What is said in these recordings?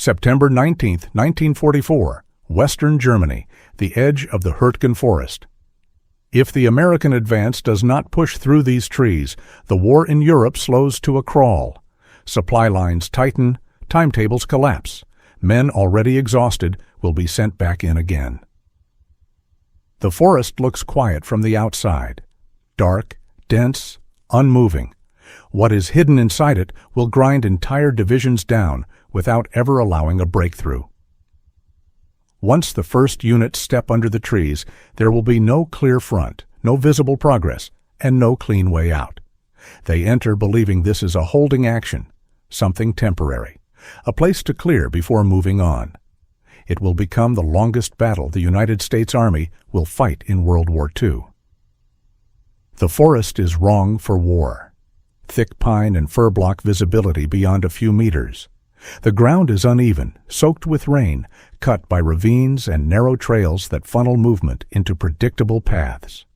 September 19, 1944, Western Germany, the edge of the Hürtgen Forest. If the American advance does not push through these trees, the war in Europe slows to a crawl. Supply lines tighten, timetables collapse. Men already exhausted will be sent back in again. The forest looks quiet from the outside. Dark, dense, unmoving. What is hidden inside it will grind entire divisions down without ever allowing a breakthrough. Once the first units step under the trees, there will be no clear front, no visible progress, and no clean way out. They enter believing this is a holding action, something temporary, a place to clear before moving on. It will become the longest battle the United States Army will fight in World War II. The forest is wrong for war. Thick pine and fir block visibility beyond a few meters. The ground is uneven, soaked with rain, cut by ravines and narrow trails that funnel movement into predictable paths.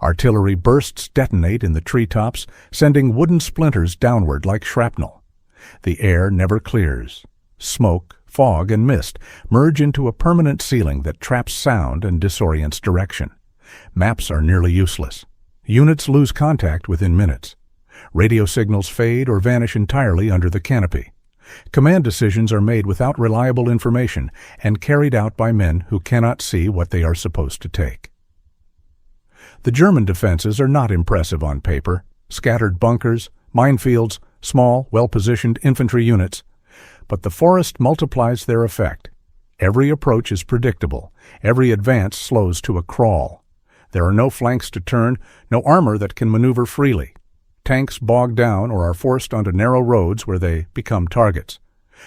Artillery bursts detonate in the treetops, sending wooden splinters downward like shrapnel. The air never clears. Smoke, fog, and mist merge into a permanent ceiling that traps sound and disorients direction. Maps are nearly useless. Units lose contact within minutes. Radio signals fade or vanish entirely under the canopy. Command decisions are made without reliable information and carried out by men who cannot see what they are supposed to take. The German defenses are not impressive on paper. Scattered bunkers, minefields, small, well-positioned infantry units. But the forest multiplies their effect. Every approach is predictable. Every advance slows to a crawl. There are no flanks to turn, no armor that can maneuver freely. Tanks bog down or are forced onto narrow roads where they become targets.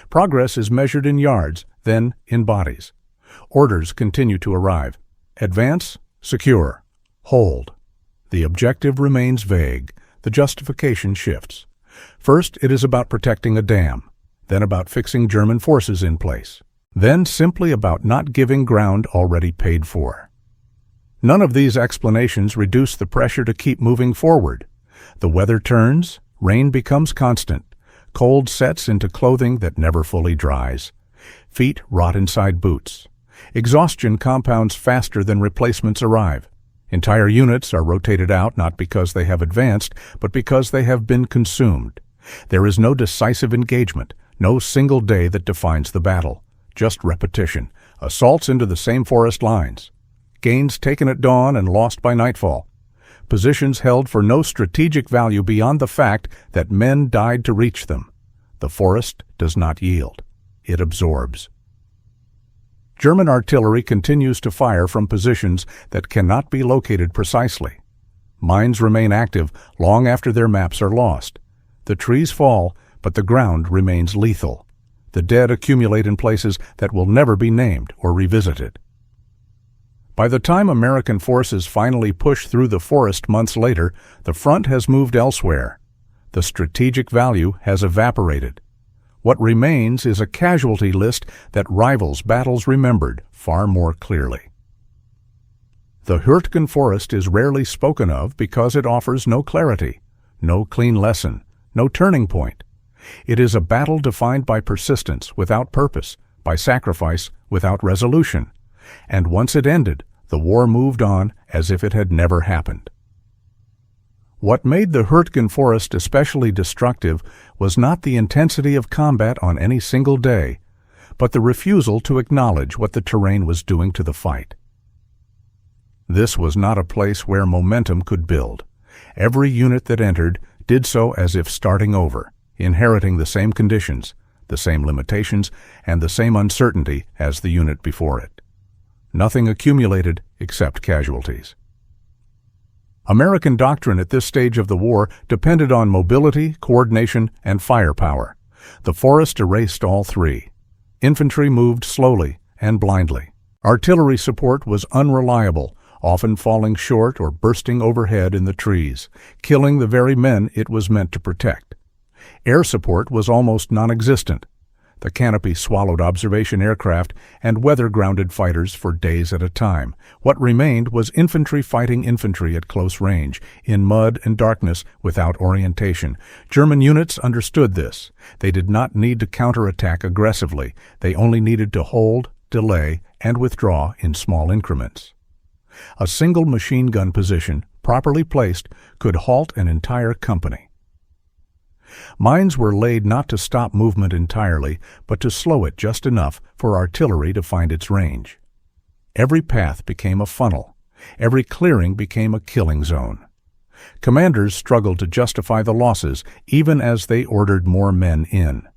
Progress is measured in yards, then in bodies. Orders continue to arrive. Advance, secure, hold. The objective remains vague. The justification shifts. First, it is about protecting a dam, then about fixing German forces in place, then simply about not giving ground already paid for. None of these explanations reduce the pressure to keep moving forward. The weather turns, rain becomes constant, cold sets into clothing that never fully dries. Feet rot inside boots. Exhaustion compounds faster than replacements arrive. Entire units are rotated out not because they have advanced, but because they have been consumed. There is no decisive engagement, no single day that defines the battle. Just repetition, assaults into the same forest lines. Gains taken at dawn and lost by nightfall. Positions held for no strategic value beyond the fact that men died to reach them. The forest does not yield. It absorbs. German artillery continues to fire from positions that cannot be located precisely. Mines remain active long after their maps are lost. The trees fall, but the ground remains lethal. The dead accumulate in places that will never be named or revisited. By the time American forces finally push through the forest months later, the front has moved elsewhere. The strategic value has evaporated. What remains is a casualty list that rivals battles remembered far more clearly. The Hürtgen Forest is rarely spoken of because it offers no clarity, no clean lesson, no turning point. It is a battle defined by persistence without purpose, by sacrifice without resolution. And once it ended, the war moved on as if it had never happened. What made the Hürtgen Forest especially destructive was not the intensity of combat on any single day, but the refusal to acknowledge what the terrain was doing to the fight. This was not a place where momentum could build. Every unit that entered did so as if starting over, inheriting the same conditions, the same limitations, and the same uncertainty as the unit before it. Nothing accumulated except casualties. American doctrine at this stage of the war depended on mobility, coordination, and firepower. The forest erased all three. Infantry moved slowly and blindly. Artillery support was unreliable, often falling short or bursting overhead in the trees, killing the very men it was meant to protect. Air support was almost non-existent. The canopy swallowed observation aircraft and weather-grounded fighters for days at a time. What remained was infantry fighting infantry at close range, in mud and darkness, without orientation. German units understood this. They did not need to counterattack aggressively. They only needed to hold, delay, and withdraw in small increments. A single machine gun position, properly placed, could halt an entire company. Mines were laid not to stop movement entirely, but to slow it just enough for artillery to find its range. Every path became a funnel. Every clearing became a killing zone. Commanders struggled to justify the losses, even as they ordered more men in.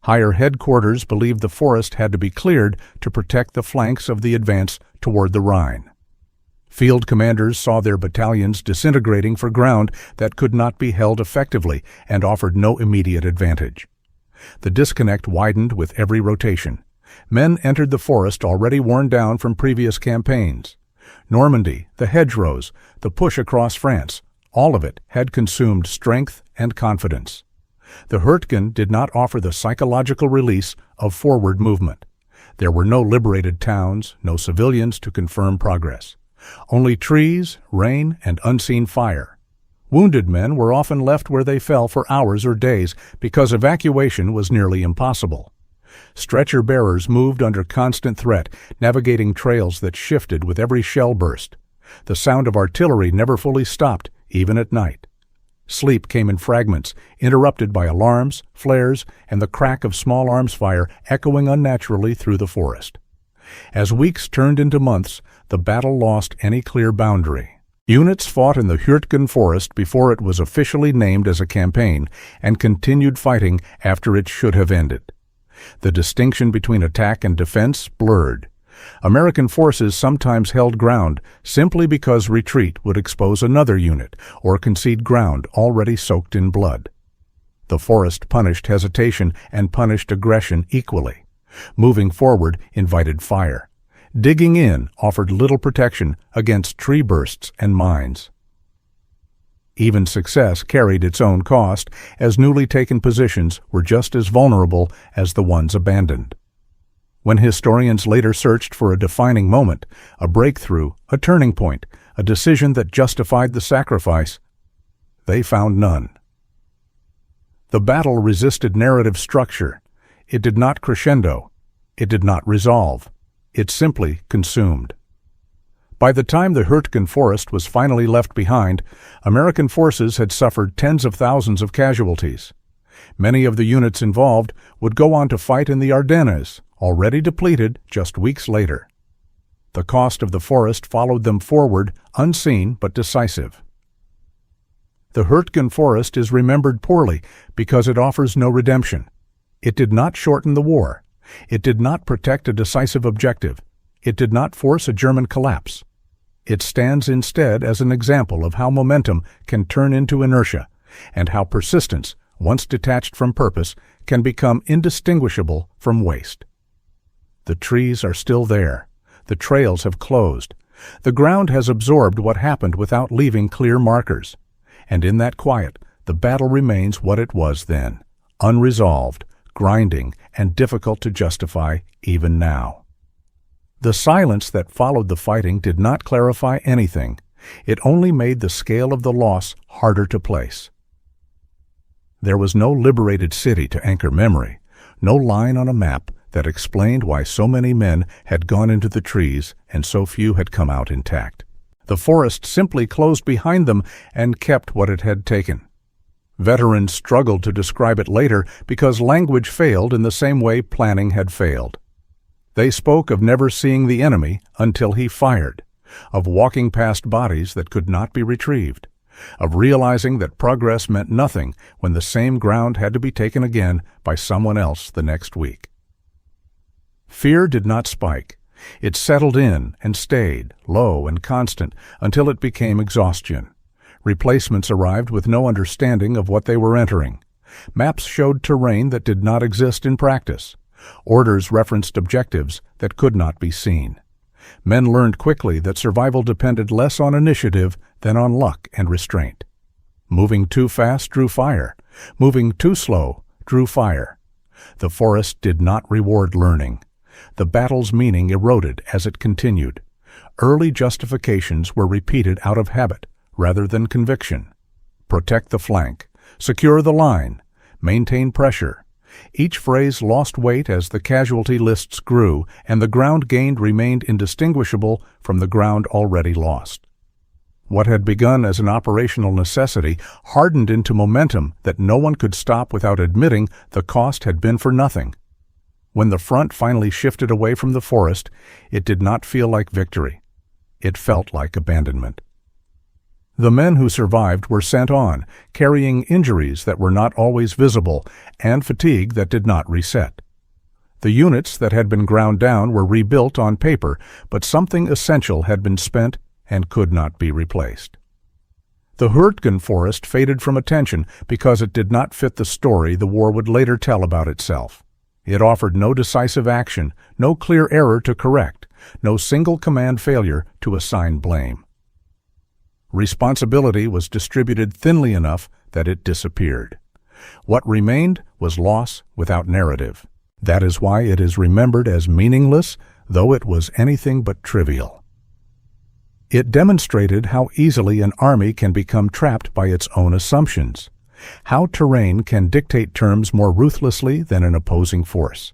Higher headquarters believed the forest had to be cleared to protect the flanks of the advance toward the Rhine. Field commanders saw their battalions disintegrating for ground that could not be held effectively and offered no immediate advantage. The disconnect widened with every rotation. Men entered the forest already worn down from previous campaigns. Normandy, the hedgerows, the push across France, all of it had consumed strength and confidence. The Hürtgen did not offer the psychological release of forward movement. There were no liberated towns, no civilians to confirm progress. Only trees, rain, and unseen fire. Wounded men were often left where they fell for hours or days because evacuation was nearly impossible. Stretcher bearers moved under constant threat, navigating trails that shifted with every shell burst. The sound of artillery never fully stopped, even at night. Sleep came in fragments, interrupted by alarms, flares, and the crack of small arms fire echoing unnaturally through the forest. As weeks turned into months, the battle lost any clear boundary. Units fought in the Hürtgen Forest before it was officially named as a campaign, and continued fighting after it should have ended. The distinction between attack and defense blurred. American forces sometimes held ground simply because retreat would expose another unit or concede ground already soaked in blood. The forest punished hesitation and punished aggression equally. Moving forward invited fire. Digging in offered little protection against tree bursts and mines. Even success carried its own cost, as newly taken positions were just as vulnerable as the ones abandoned. When historians later searched for a defining moment, a breakthrough, a turning point, a decision that justified the sacrifice, they found none. The battle resisted narrative structure. It did not crescendo. It did not resolve. It simply consumed. By the time the Hürtgen Forest was finally left behind, American forces had suffered tens of thousands of casualties. Many of the units involved would go on to fight in the Ardennes, already depleted just weeks later. The cost of the forest followed them forward, unseen but decisive. The Hürtgen Forest is remembered poorly because it offers no redemption. It did not shorten the war. It did not protect a decisive objective. It did not force a German collapse. It stands instead as an example of how momentum can turn into inertia, and how persistence, once detached from purpose, can become indistinguishable from waste. The trees are still there. The trails have closed. The ground has absorbed what happened without leaving clear markers. And in that quiet, the battle remains what it was then, unresolved, grinding, and difficult to justify even now. The silence that followed the fighting did not clarify anything. It only made the scale of the loss harder to place. There was no liberated city to anchor memory, no line on a map that explained why so many men had gone into the trees and so few had come out intact. The forest simply closed behind them and kept what it had taken. Veterans struggled to describe it later because language failed in the same way planning had failed. They spoke of never seeing the enemy until he fired, of walking past bodies that could not be retrieved, of realizing that progress meant nothing when the same ground had to be taken again by someone else the next week. Fear did not spike. It settled in and stayed, low and constant, until it became exhaustion. Replacements arrived with no understanding of what they were entering. Maps showed terrain that did not exist in practice. Orders referenced objectives that could not be seen. Men learned quickly that survival depended less on initiative than on luck and restraint. Moving too fast drew fire. Moving too slow drew fire. The forest did not reward learning. The battle's meaning eroded as it continued. Early justifications were repeated out of habit rather than conviction. Protect the flank. Secure the line. Maintain pressure. Each phrase lost weight as the casualty lists grew, and the ground gained remained indistinguishable from the ground already lost. What had begun as an operational necessity hardened into momentum that no one could stop without admitting the cost had been for nothing. When the front finally shifted away from the forest, it did not feel like victory. It felt like abandonment. The men who survived were sent on, carrying injuries that were not always visible and fatigue that did not reset. The units that had been ground down were rebuilt on paper, but something essential had been spent and could not be replaced. The Hürtgen Forest faded from attention because it did not fit the story the war would later tell about itself. It offered no decisive action, no clear error to correct, no single command failure to assign blame. Responsibility was distributed thinly enough that it disappeared. What remained was loss without narrative. That is why it is remembered as meaningless, though it was anything but trivial. It demonstrated how easily an army can become trapped by its own assumptions, how terrain can dictate terms more ruthlessly than an opposing force,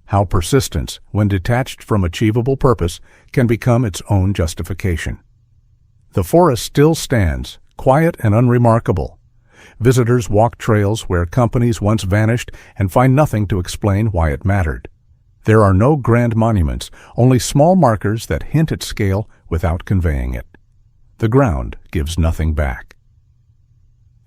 how persistence, when detached from achievable purpose, can become its own justification. The forest still stands, quiet and unremarkable. Visitors walk trails where companies once vanished and find nothing to explain why it mattered. There are no grand monuments, only small markers that hint at scale without conveying it. The ground gives nothing back.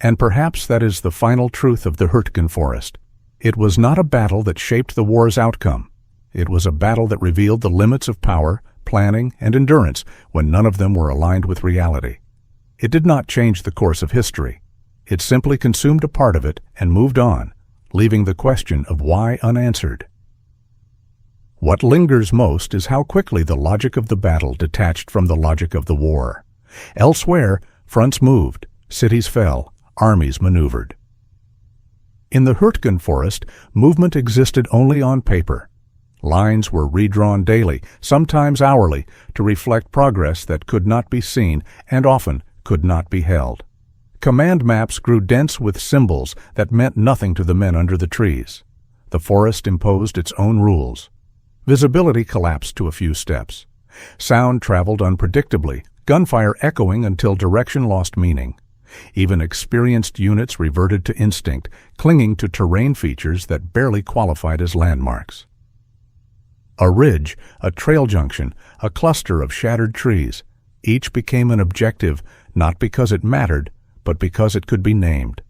And perhaps that is the final truth of the Hürtgen Forest. It was not a battle that shaped the war's outcome. It was a battle that revealed the limits of power, planning, and endurance when none of them were aligned with reality. It did not change the course of history. It simply consumed a part of it and moved on, leaving the question of why unanswered. What lingers most is how quickly the logic of the battle detached from the logic of the war. Elsewhere, fronts moved, cities fell, armies maneuvered. In the Hürtgen Forest, movement existed only on paper. Lines were redrawn daily, sometimes hourly, to reflect progress that could not be seen and often could not be held. Command maps grew dense with symbols that meant nothing to the men under the trees. The forest imposed its own rules. Visibility collapsed to a few steps. Sound traveled unpredictably, gunfire echoing until direction lost meaning. Even experienced units reverted to instinct, clinging to terrain features that barely qualified as landmarks. A ridge, a trail junction, a cluster of shattered trees, each became an objective not because it mattered, but because it could be named.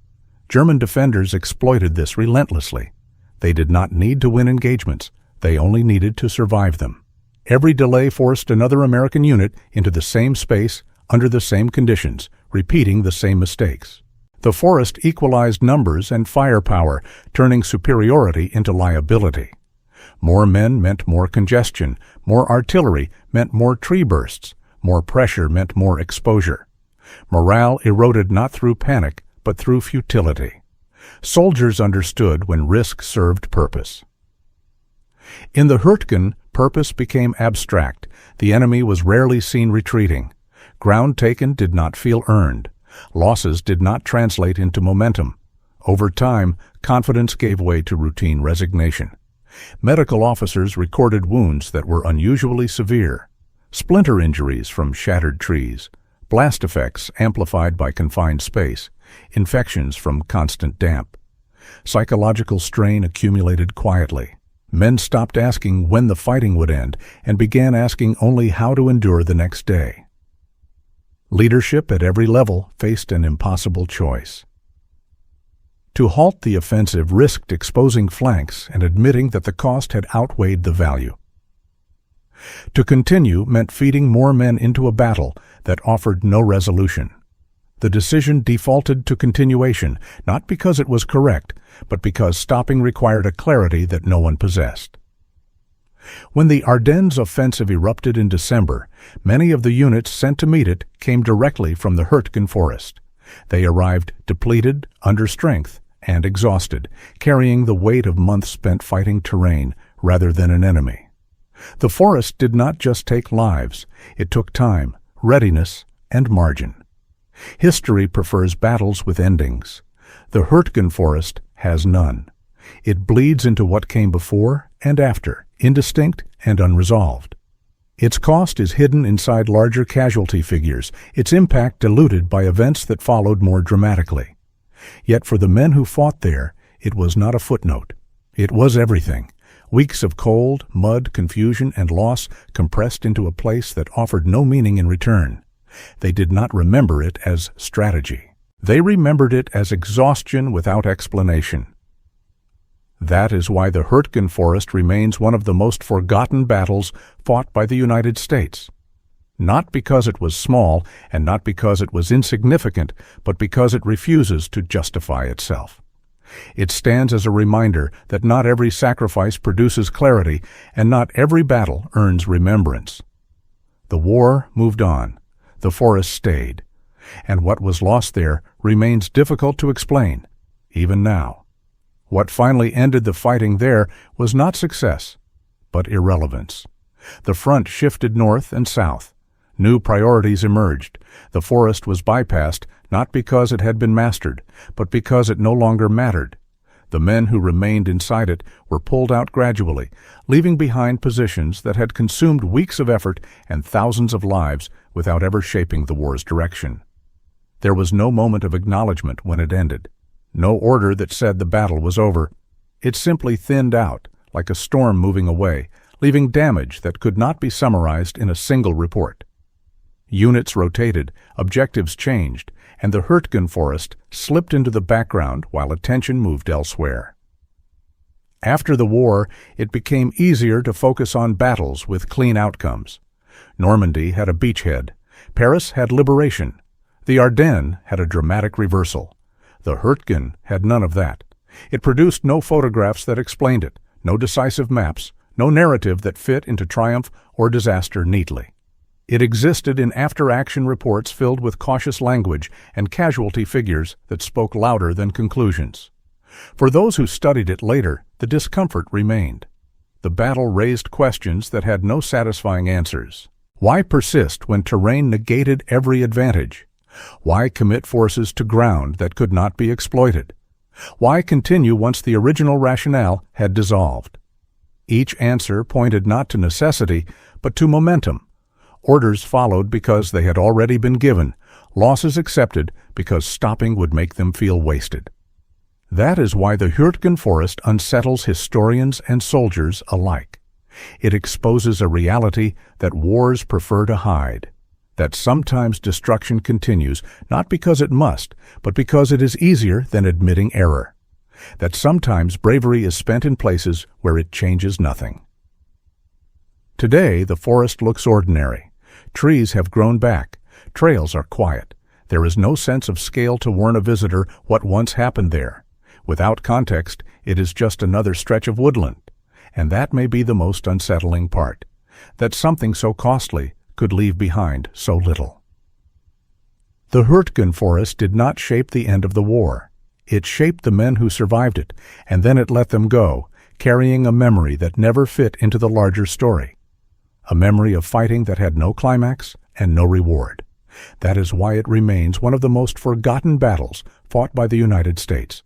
German defenders exploited this relentlessly. They did not need to win engagements. They only needed to survive them. Every delay forced another American unit into the same space, under the same conditions, repeating the same mistakes. The forest equalized numbers and firepower, turning superiority into liability. More men meant more congestion, more artillery meant more tree bursts, more pressure meant more exposure. Morale eroded not through panic, but through futility. Soldiers understood when risk served purpose. In the Hürtgen, purpose became abstract. The enemy was rarely seen retreating. Ground taken did not feel earned. Losses did not translate into momentum. Over time, confidence gave way to routine resignation. Medical officers recorded wounds that were unusually severe, splinter injuries from shattered trees, blast effects amplified by confined space, infections from constant damp. Psychological strain accumulated quietly. Men stopped asking when the fighting would end and began asking only how to endure the next day. Leadership at every level faced an impossible choice. To halt the offensive risked exposing flanks and admitting that the cost had outweighed the value. To continue meant feeding more men into a battle that offered no resolution. The decision defaulted to continuation, not because it was correct, but because stopping required a clarity that no one possessed. When the Ardennes offensive erupted in December, many of the units sent to meet it came directly from the Hürtgen Forest. They arrived depleted, under strength, and exhausted, carrying the weight of months spent fighting terrain rather than an enemy. The forest did not just take lives, it took time, readiness, and margin. History prefers battles with endings. The Hürtgen Forest has none. It bleeds into what came before and after, indistinct and unresolved. Its cost is hidden inside larger casualty figures, its impact diluted by events that followed more dramatically. Yet for the men who fought there, it was not a footnote. It was everything. Weeks of cold, mud, confusion, and loss compressed into a place that offered no meaning in return. They did not remember it as strategy. They remembered it as exhaustion without explanation. That is why the Hürtgen Forest remains one of the most forgotten battles fought by the United States. Not because it was small and not because it was insignificant, but because it refuses to justify itself. It stands as a reminder that not every sacrifice produces clarity and not every battle earns remembrance. The war moved on. The forest stayed. And what was lost there remains difficult to explain, even now. What finally ended the fighting there was not success, but irrelevance. The front shifted north and south. New priorities emerged. The forest was bypassed not because it had been mastered, but because it no longer mattered. The men who remained inside it were pulled out gradually, leaving behind positions that had consumed weeks of effort and thousands of lives without ever shaping the war's direction. There was no moment of acknowledgement when it ended. No order that said the battle was over. It simply thinned out, like a storm moving away, leaving damage that could not be summarized in a single report. Units rotated, objectives changed, and the Hürtgen Forest slipped into the background while attention moved elsewhere. After the war, it became easier to focus on battles with clean outcomes. Normandy had a beachhead. Paris had liberation. The Ardennes had a dramatic reversal. The Hürtgen had none of that. It produced no photographs that explained it, no decisive maps, no narrative that fit into triumph or disaster neatly. It existed in after-action reports filled with cautious language and casualty figures that spoke louder than conclusions. For those who studied it later, the discomfort remained. The battle raised questions that had no satisfying answers. Why persist when terrain negated every advantage? Why commit forces to ground that could not be exploited? Why continue once the original rationale had dissolved? Each answer pointed not to necessity, but to momentum. Orders followed because they had already been given, losses accepted because stopping would make them feel wasted. That is why the Hürtgen Forest unsettles historians and soldiers alike. It exposes a reality that wars prefer to hide. That sometimes destruction continues, not because it must, but because it is easier than admitting error. That sometimes bravery is spent in places where it changes nothing. Today, the forest looks ordinary. Trees have grown back. Trails are quiet. There is no sense of scale to warn a visitor what once happened there. Without context, it is just another stretch of woodland. And that may be the most unsettling part. That something so costly could leave behind so little. The Hürtgen Forest did not shape the end of the war. It shaped the men who survived it, and then it let them go, carrying a memory that never fit into the larger story. A memory of fighting that had no climax and no reward. That is why it remains one of the most forgotten battles fought by the United States.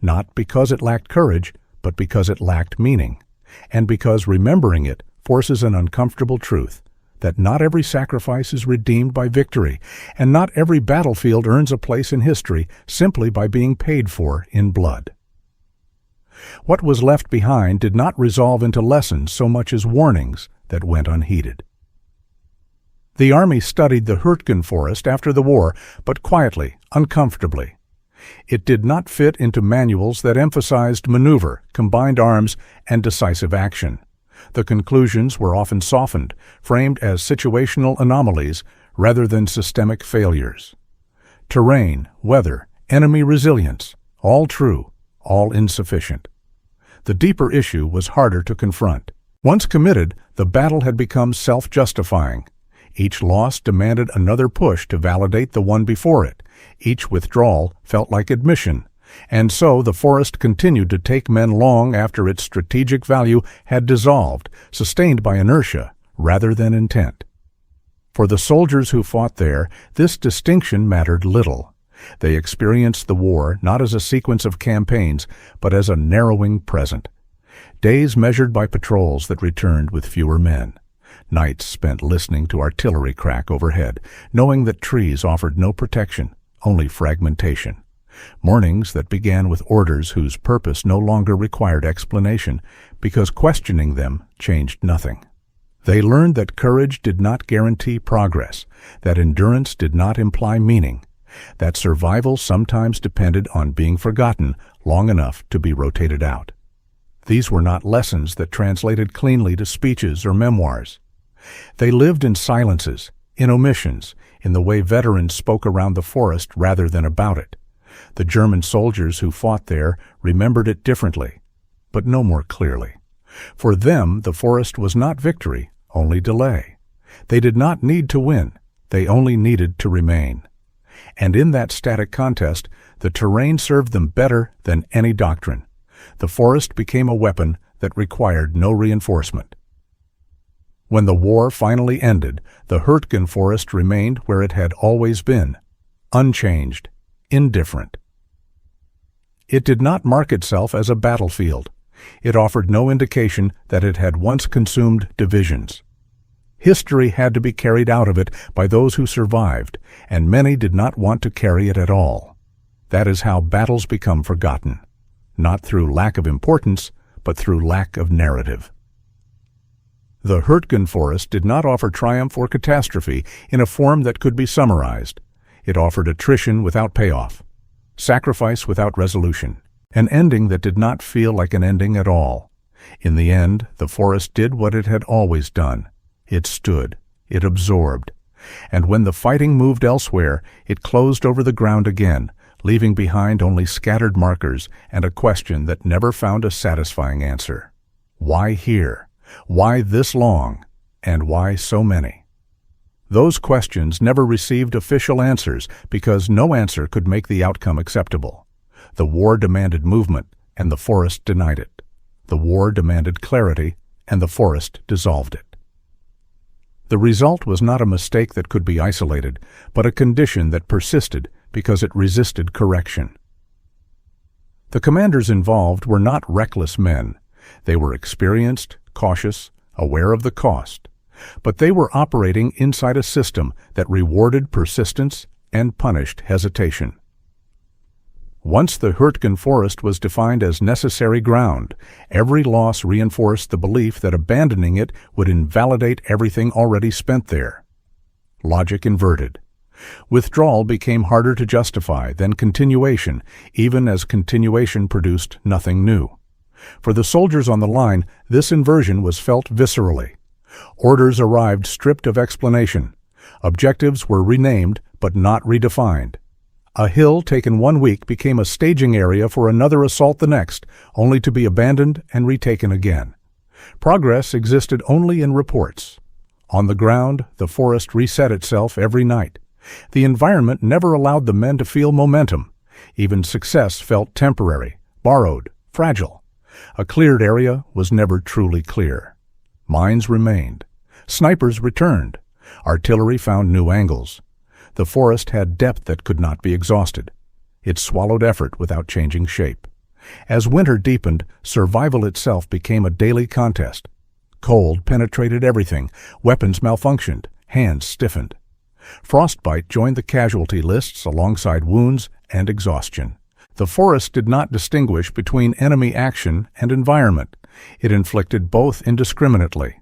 Not because it lacked courage, but because it lacked meaning, and because remembering it forces an uncomfortable truth. That not every sacrifice is redeemed by victory, and not every battlefield earns a place in history simply by being paid for in blood. What was left behind did not resolve into lessons so much as warnings that went unheeded. The Army studied the Hürtgen Forest after the war, but quietly, uncomfortably. It did not fit into manuals that emphasized maneuver, combined arms, and decisive action. The conclusions were often softened, framed as situational anomalies rather than systemic failures. Terrain, weather, enemy resilience, all true, all insufficient. The deeper issue was harder to confront. Once committed, the battle had become self-justifying. Each loss demanded another push to validate the one before it. Each withdrawal felt like admission. And so the forest continued to take men long after its strategic value had dissolved, sustained by inertia rather than intent. For the soldiers who fought there, this distinction mattered little. They experienced the war not as a sequence of campaigns, but as a narrowing present. Days measured by patrols that returned with fewer men. Nights spent listening to artillery crack overhead, knowing that trees offered no protection, only fragmentation. Mornings that began with orders whose purpose no longer required explanation, because questioning them changed nothing. They learned that courage did not guarantee progress, that endurance did not imply meaning, that survival sometimes depended on being forgotten long enough to be rotated out. These were not lessons that translated cleanly to speeches or memoirs. They lived in silences, in omissions, in the way veterans spoke around the forest rather than about it. The German soldiers who fought there remembered it differently, but no more clearly. For them, the forest was not victory, only delay. They did not need to win, they only needed to remain. And in that static contest, the terrain served them better than any doctrine. The forest became a weapon that required no reinforcement. When the war finally ended, the Hürtgen Forest remained where it had always been, unchanged, indifferent. It did not mark itself as a battlefield. It offered no indication that it had once consumed divisions. History had to be carried out of it by those who survived, and many did not want to carry it at all. That is how battles become forgotten, not through lack of importance, but through lack of narrative. The Hürtgen Forest did not offer triumph or catastrophe in a form that could be summarized. It offered attrition without payoff, sacrifice without resolution, an ending that did not feel like an ending at all. In the end, the forest did what it had always done. It stood, it absorbed, and when the fighting moved elsewhere, it closed over the ground again, leaving behind only scattered markers and a question that never found a satisfying answer. Why here? Why this long? And why so many? Those questions never received official answers because no answer could make the outcome acceptable. The war demanded movement, and the forest denied it. The war demanded clarity, and the forest dissolved it. The result was not a mistake that could be isolated, but a condition that persisted because it resisted correction. The commanders involved were not reckless men. They were experienced, cautious, aware of the cost, but they were operating inside a system that rewarded persistence and punished hesitation. Once the Hürtgen Forest was defined as necessary ground, every loss reinforced the belief that abandoning it would invalidate everything already spent there. Logic inverted. Withdrawal became harder to justify than continuation, even as continuation produced nothing new. For the soldiers on the line, this inversion was felt viscerally. Orders arrived stripped of explanation. Objectives were renamed but not redefined. A hill taken one week became a staging area for another assault the next, only to be abandoned and retaken again. Progress existed only in reports. On the ground, the forest reset itself every night. The environment never allowed the men to feel momentum. Even success felt temporary, borrowed, fragile. A cleared area was never truly clear. Mines remained. Snipers returned. Artillery found new angles. The forest had depth that could not be exhausted. It swallowed effort without changing shape. As winter deepened, survival itself became a daily contest. Cold penetrated everything. Weapons malfunctioned. Hands stiffened. Frostbite joined the casualty lists alongside wounds and exhaustion. The forest did not distinguish between enemy action and environment. It inflicted both indiscriminately.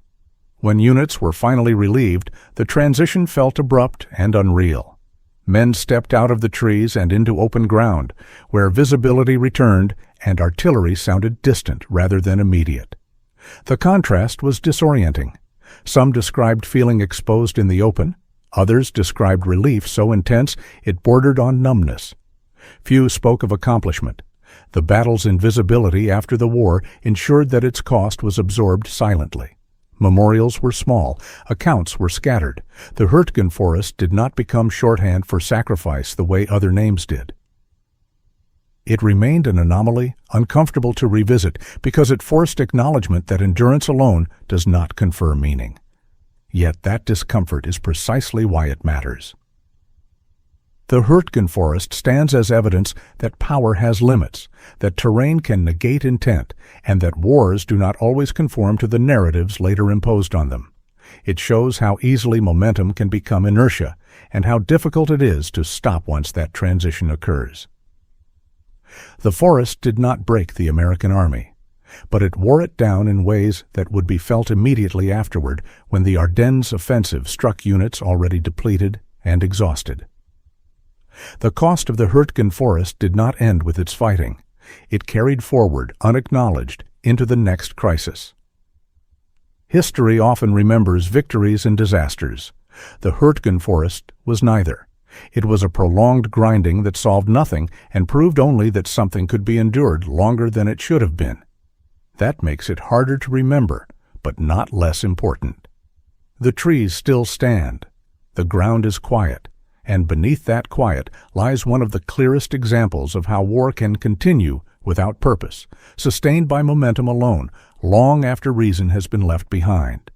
When units were finally relieved, the transition felt abrupt and unreal. Men stepped out of the trees and into open ground, where visibility returned and artillery sounded distant rather than immediate. The contrast was disorienting. Some described feeling exposed in the open. Others described relief so intense it bordered on numbness. Few spoke of accomplishment. The battle's invisibility after the war ensured that its cost was absorbed silently. Memorials were small, accounts were scattered. The Hürtgen Forest did not become shorthand for sacrifice the way other names did. It remained an anomaly, uncomfortable to revisit, because it forced acknowledgement that endurance alone does not confer meaning. Yet that discomfort is precisely why it matters. The Hürtgen Forest stands as evidence that power has limits, that terrain can negate intent, and that wars do not always conform to the narratives later imposed on them. It shows how easily momentum can become inertia, and how difficult it is to stop once that transition occurs. The forest did not break the American army, but it wore it down in ways that would be felt immediately afterward when the Ardennes offensive struck units already depleted and exhausted. The cost of the Hürtgen Forest did not end with its fighting. It carried forward, unacknowledged, into the next crisis. History often remembers victories and disasters. The Hürtgen Forest was neither. It was a prolonged grinding that solved nothing and proved only that something could be endured longer than it should have been. That makes it harder to remember, but not less important. The trees still stand. The ground is quiet, and beneath that quiet lies one of the clearest examples of how war can continue without purpose, sustained by momentum alone, long after reason has been left behind.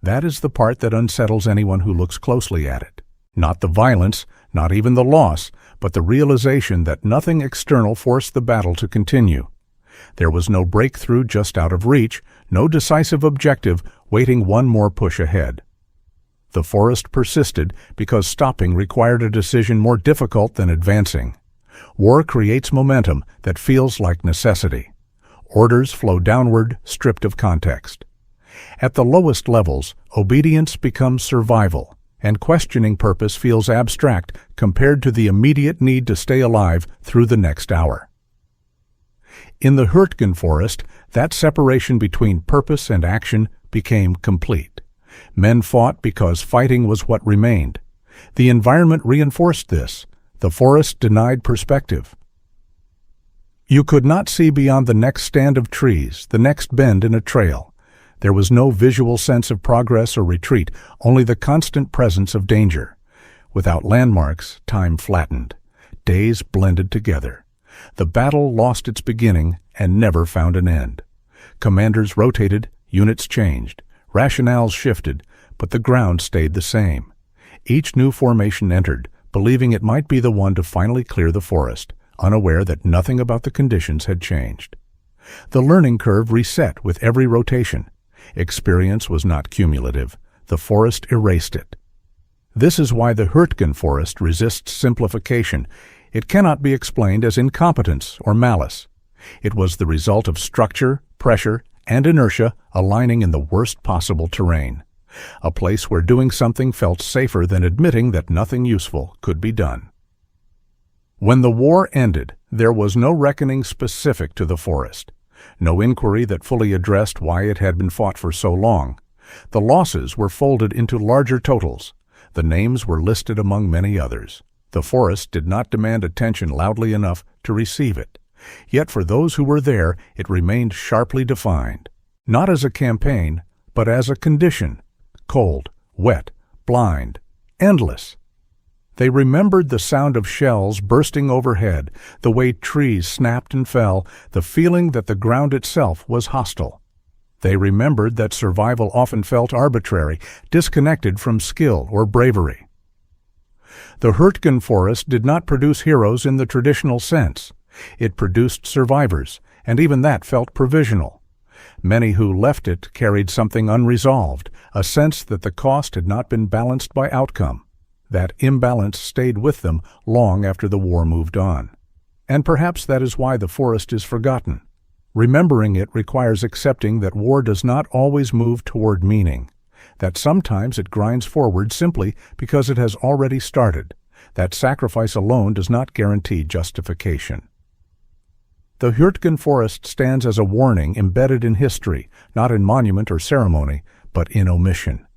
That is the part that unsettles anyone who looks closely at it. Not the violence, not even the loss, but the realization that nothing external forced the battle to continue. There was no breakthrough just out of reach, no decisive objective waiting one more push ahead. The forest persisted because stopping required a decision more difficult than advancing. War creates momentum that feels like necessity. Orders flow downward, stripped of context. At the lowest levels, obedience becomes survival, and questioning purpose feels abstract compared to the immediate need to stay alive through the next hour. In the Hürtgen Forest, that separation between purpose and action became complete. Men fought because fighting was what remained. The environment reinforced this. The forest denied perspective. You could not see beyond the next stand of trees, the next bend in a trail. There was no visual sense of progress or retreat, only the constant presence of danger. Without landmarks, time flattened. Days blended together. The battle lost its beginning and never found an end. Commanders rotated, units changed, rationales shifted, but the ground stayed the same. Each new formation entered, believing it might be the one to finally clear the forest, unaware that nothing about the conditions had changed. The learning curve reset with every rotation. Experience was not cumulative. The forest erased it. This is why the Hürtgen Forest resists simplification. It cannot be explained as incompetence or malice. It was the result of structure, pressure, and inertia aligning in the worst possible terrain. A place where doing something felt safer than admitting that nothing useful could be done. When the war ended, there was no reckoning specific to the forest. No inquiry that fully addressed why it had been fought for so long. The losses were folded into larger totals. The names were listed among many others. The forest did not demand attention loudly enough to receive it. Yet for those who were there, it remained sharply defined. Not as a campaign, but as a condition. Cold, wet, blind, endless. They remembered the sound of shells bursting overhead, the way trees snapped and fell, the feeling that the ground itself was hostile. They remembered that survival often felt arbitrary, disconnected from skill or bravery. The Hürtgen Forest did not produce heroes in the traditional sense. It produced survivors, and even that felt provisional. Many who left it carried something unresolved, a sense that the cost had not been balanced by outcome. That imbalance stayed with them long after the war moved on. And perhaps that is why the forest is forgotten. Remembering it requires accepting that war does not always move toward meaning, that sometimes it grinds forward simply because it has already started, that sacrifice alone does not guarantee justification. The Hürtgen Forest stands as a warning embedded in history, not in monument or ceremony, but in omission.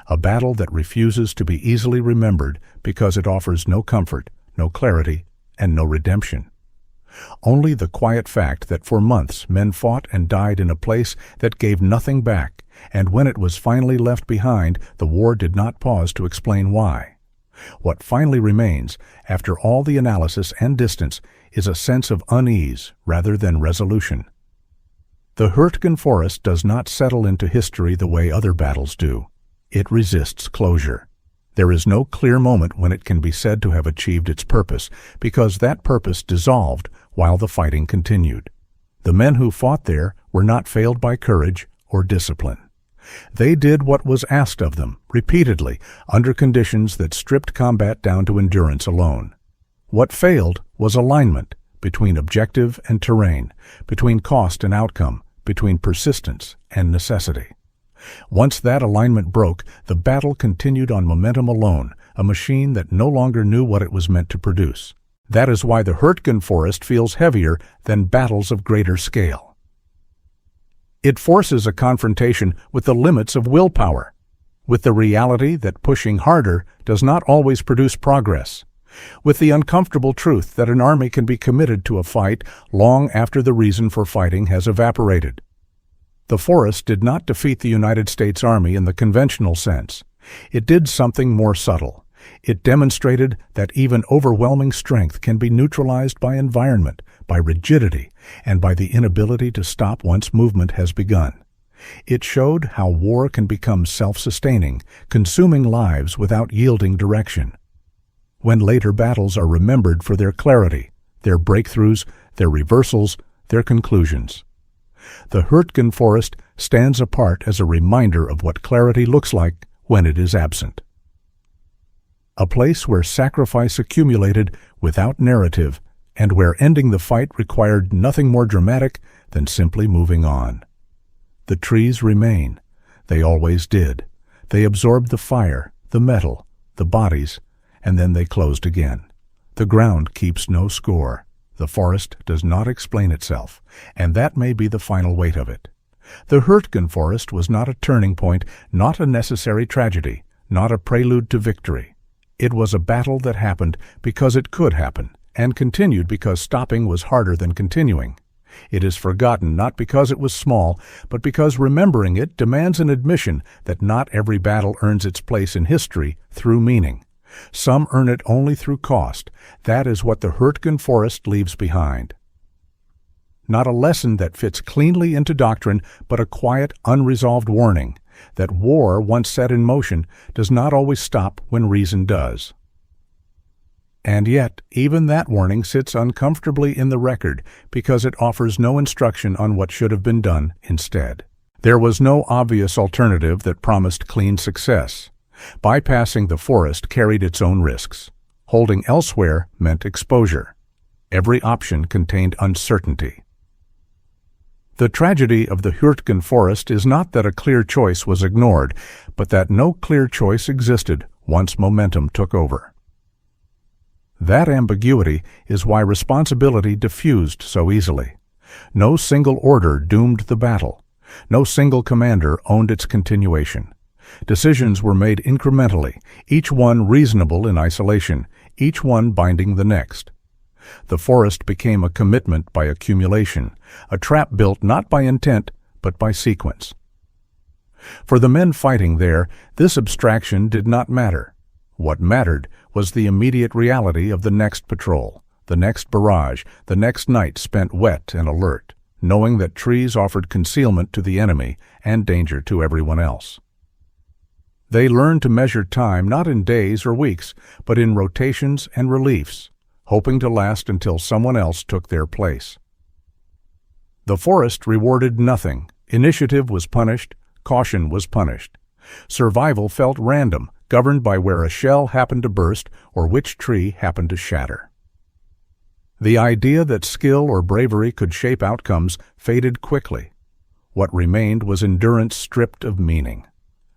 A battle that refuses to be easily remembered because it offers no comfort, no clarity, and no redemption. Only the quiet fact that for months men fought and died in a place that gave nothing back, and when it was finally left behind, the war did not pause to explain why. What finally remains, after all the analysis and distance, is a sense of unease rather than resolution. The Hürtgen Forest does not settle into history the way other battles do. It resists closure. There is no clear moment when it can be said to have achieved its purpose, because that purpose dissolved while the fighting continued. The men who fought there were not failed by courage or discipline. They did what was asked of them, repeatedly, under conditions that stripped combat down to endurance alone. What failed was alignment between objective and terrain, between cost and outcome, between persistence and necessity. Once that alignment broke, the battle continued on momentum alone, a machine that no longer knew what it was meant to produce. That is why the Hürtgen Forest feels heavier than battles of greater scale. It forces a confrontation with the limits of willpower, with the reality that pushing harder does not always produce progress, with the uncomfortable truth that an army can be committed to a fight long after the reason for fighting has evaporated. The forest did not defeat the United States Army in the conventional sense. It did something more subtle. It demonstrated that even overwhelming strength can be neutralized by environment, by rigidity, and by the inability to stop once movement has begun. It showed how war can become self-sustaining, consuming lives without yielding direction. When later battles are remembered for their clarity, their breakthroughs, their reversals, their conclusions. The Hürtgen Forest stands apart as a reminder of what clarity looks like when it is absent. A place where sacrifice accumulated without narrative, and where ending the fight required nothing more dramatic than simply moving on. The trees remain. They always did. They absorbed the fire, the metal, the bodies, and then they closed again. The ground keeps no score. The forest does not explain itself, and that may be the final weight of it. The Hürtgen Forest was not a turning point, not a necessary tragedy, not a prelude to victory. It was a battle that happened because it could happen, and continued because stopping was harder than continuing. It is forgotten not because it was small, but because remembering it demands an admission that not every battle earns its place in history through meaning. Some earn it only through cost. That is what the Hürtgen Forest leaves behind. Not a lesson that fits cleanly into doctrine, but a quiet, unresolved warning that war, once set in motion, does not always stop when reason does. And yet, even that warning sits uncomfortably in the record because it offers no instruction on what should have been done instead. There was no obvious alternative that promised clean success. Bypassing the forest carried its own risks. Holding elsewhere meant exposure. Every option contained uncertainty. The tragedy of the Hürtgen Forest is not that a clear choice was ignored, but that no clear choice existed once momentum took over. That ambiguity is why responsibility diffused so easily. No single order doomed the battle. No single commander owned its continuation. Decisions were made incrementally, each one reasonable in isolation, each one binding the next. The forest became a commitment by accumulation, a trap built not by intent, but by sequence. For the men fighting there, this abstraction did not matter. What mattered was the immediate reality of the next patrol, the next barrage, the next night spent wet and alert, knowing that trees offered concealment to the enemy and danger to everyone else. They learned to measure time not in days or weeks, but in rotations and reliefs, hoping to last until someone else took their place. The forest rewarded nothing. Initiative was punished. Caution was punished. Survival felt random, governed by where a shell happened to burst or which tree happened to shatter. The idea that skill or bravery could shape outcomes faded quickly. What remained was endurance stripped of meaning.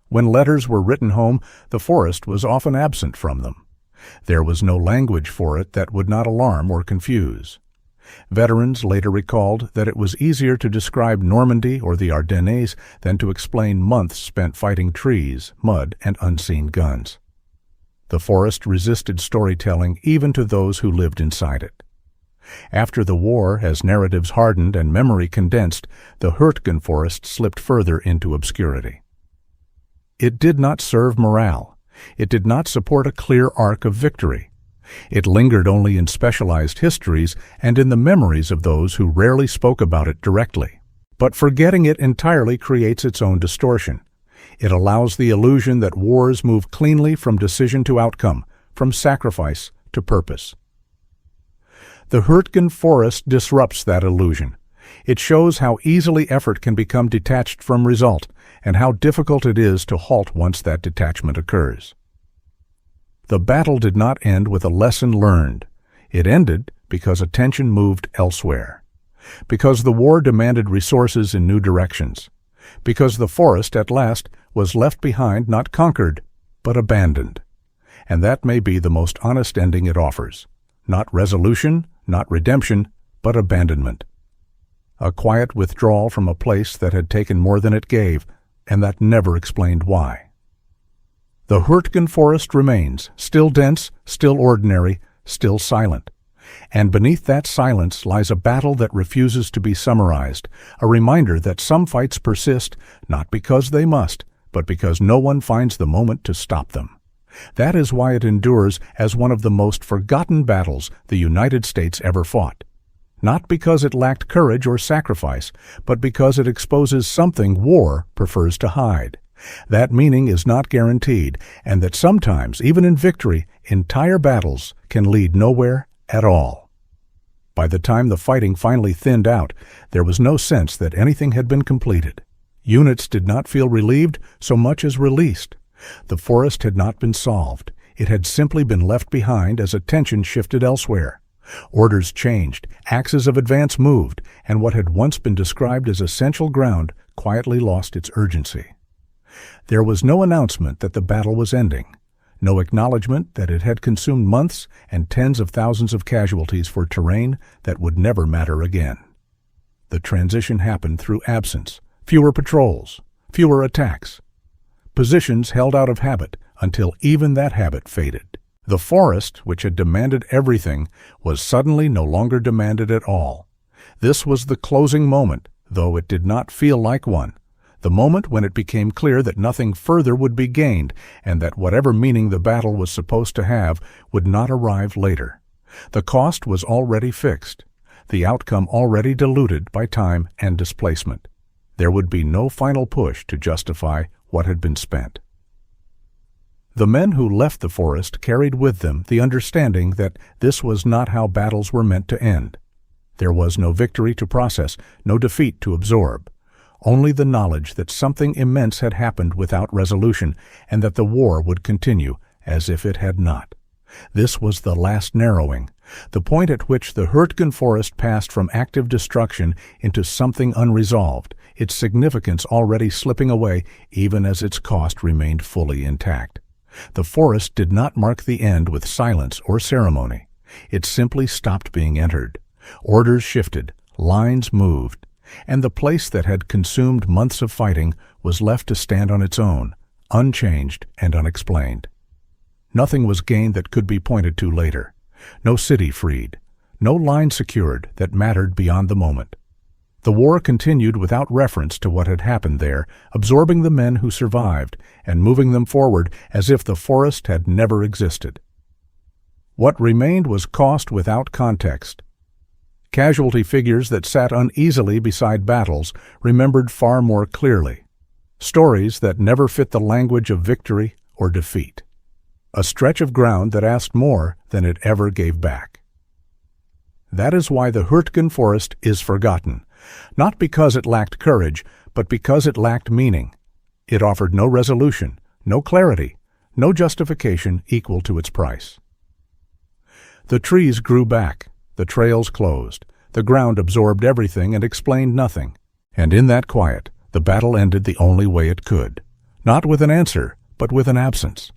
When letters were written home, the forest was often absent from them. There was no language for it that would not alarm or confuse. Veterans later recalled that it was easier to describe Normandy or the Ardennes than to explain months spent fighting trees, mud, and unseen guns. The forest resisted storytelling even to those who lived inside it. After the war, as narratives hardened and memory condensed, the Hürtgen Forest slipped further into obscurity. It did not serve morale. It did not support a clear arc of victory. It lingered only in specialized histories and in the memories of those who rarely spoke about it directly. But forgetting it entirely creates its own distortion. It allows the illusion that wars move cleanly from decision to outcome, from sacrifice to purpose. The Hürtgen Forest disrupts that illusion. It shows how easily effort can become detached from result, and how difficult it is to halt once that detachment occurs. The battle did not end with a lesson learned. It ended because attention moved elsewhere. Because the war demanded resources in new directions. Because the forest, at last, was left behind, not conquered, but abandoned. And that may be the most honest ending it offers. Not resolution, not redemption, but abandonment. A quiet withdrawal from a place that had taken more than it gave, and that never explained why. The Hürtgen Forest remains, still dense, still ordinary, still silent. And beneath that silence lies a battle that refuses to be summarized, a reminder that some fights persist, not because they must, but because no one finds the moment to stop them. That is why it endures as one of the most forgotten battles the United States ever fought. Not because it lacked courage or sacrifice, but because it exposes something war prefers to hide. That meaning is not guaranteed, and that sometimes, even in victory, entire battles can lead nowhere at all. By the time the fighting finally thinned out, there was no sense that anything had been completed. Units did not feel relieved so much as released. The forest had not been solved. It had simply been left behind as attention shifted elsewhere. Orders changed, axes of advance moved, and what had once been described as essential ground quietly lost its urgency. There was no announcement that the battle was ending, no acknowledgement that it had consumed months and tens of thousands of casualties for terrain that would never matter again. The transition happened through absence, fewer patrols, fewer attacks. Positions held out of habit until even that habit faded. The forest, which had demanded everything, was suddenly no longer demanded at all. This was the closing moment, though it did not feel like one. The moment when it became clear that nothing further would be gained, and that whatever meaning the battle was supposed to have would not arrive later. The cost was already fixed, the outcome already diluted by time and displacement. There would be no final push to justify what had been spent. The men who left the forest carried with them the understanding that this was not how battles were meant to end. There was no victory to process, no defeat to absorb. Only the knowledge that something immense had happened without resolution, and that the war would continue as if it had not. This was the last narrowing, the point at which the Hürtgen Forest passed from active destruction into something unresolved, its significance already slipping away even as its cost remained fully intact. The forest did not mark the end with silence or ceremony. It simply stopped being entered. Orders shifted, lines moved, and the place that had consumed months of fighting was left to stand on its own, unchanged and unexplained. Nothing was gained that could be pointed to later. No city freed, no line secured that mattered beyond the moment. The war continued without reference to what had happened there, absorbing the men who survived and moving them forward as if the forest had never existed. What remained was cost without context. Casualty figures that sat uneasily beside battles remembered far more clearly. Stories that never fit the language of victory or defeat. A stretch of ground that asked more than it ever gave back. That is why the Hürtgen Forest is forgotten, not because it lacked courage, but because it lacked meaning. It offered no resolution, no clarity, no justification equal to its price. The trees grew back, the trails closed, the ground absorbed everything and explained nothing. And in that quiet, the battle ended the only way it could, not with an answer, but with an absence.